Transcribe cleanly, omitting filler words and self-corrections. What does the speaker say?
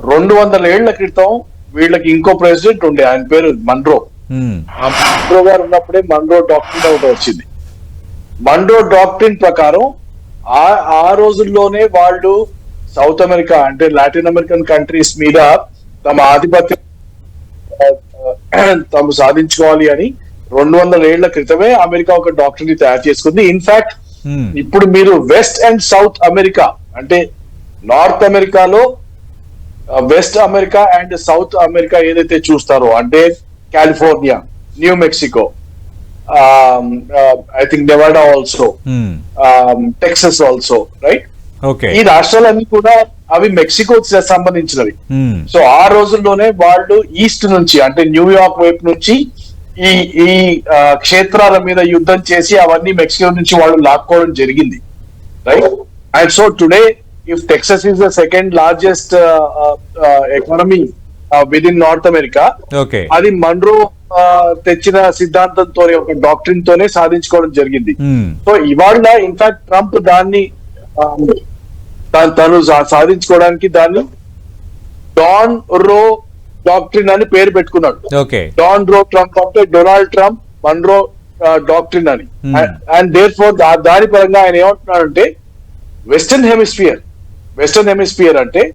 200 ఏళ్ల క్రితం వీళ్ళకి ఇంకో ప్రెసిడెంట్ ఉండే, ఆయన పేరు మన్రో. ఆ మన్రో గారు ఉన్నప్పుడే మన్రో డాక్ట్రిన్ ఒకటి వచ్చింది. మన్రో డాక్ట్రిన్ ప్రకారం ఆ రోజుల్లోనే వాళ్ళు సౌత్ అమెరికా అంటే లాటిన్ అమెరికన్ కంట్రీస్ మీద తమ ఆధిపత్యం తాము సాధించుకోవాలి అని 200 ఏళ్ల క్రితమే అమెరికా ఒక డాక్టర్ని తయారు చేసుకుంది. ఇన్ఫాక్ట్ ఇప్పుడు మీరు వెస్ట్ అండ్ సౌత్ అమెరికా అంటే నార్త్ అమెరికాలో west America and south America ఏదైతే చూస్తారో అంటే California, new Mexico, I think Nevada also, Texas also, right? ఈ రాష్ట్రాలన్నీ కూడా అవి మెక్సికో సంబంధించినవి. సో ఆ రోజుల్లోనే వాళ్ళు ఈస్ట్ నుంచి అంటే న్యూయార్క్ వైపు నుంచి ఈ క్షేత్రాల మీద యుద్ధం చేసి అవన్నీ మెక్సికో నుంచి వాళ్ళు లాక్కోవడం జరిగింది, right? And so today if Texas is the second largest economy with in north America, అది మన్రో తెచ్చిన సిద్ధాంతంతో ఒక డాక్ట్రిన్ తోనే సాధించుకోవడం జరిగింది. సో ఇవాళ ఇన్ఫాక్ట్ ట్రంప్ దాన్ని తను సాధించుకోవడానికి దాన్ని డాన్ రో డాక్ట్రిన్ అని పేరు పెట్టుకున్నాడు. డాన్ రో ట్రంప్ అంటే డొనాల్డ్ ట్రంప్ మన్రో డాక్ట్రిన్ అని. అండ్ దేర్ ఫోర్ దాని పరంగా ఆయన ఏమంటున్నాడంటే వెస్టర్న్ హెమిస్ఫియర్ అంటే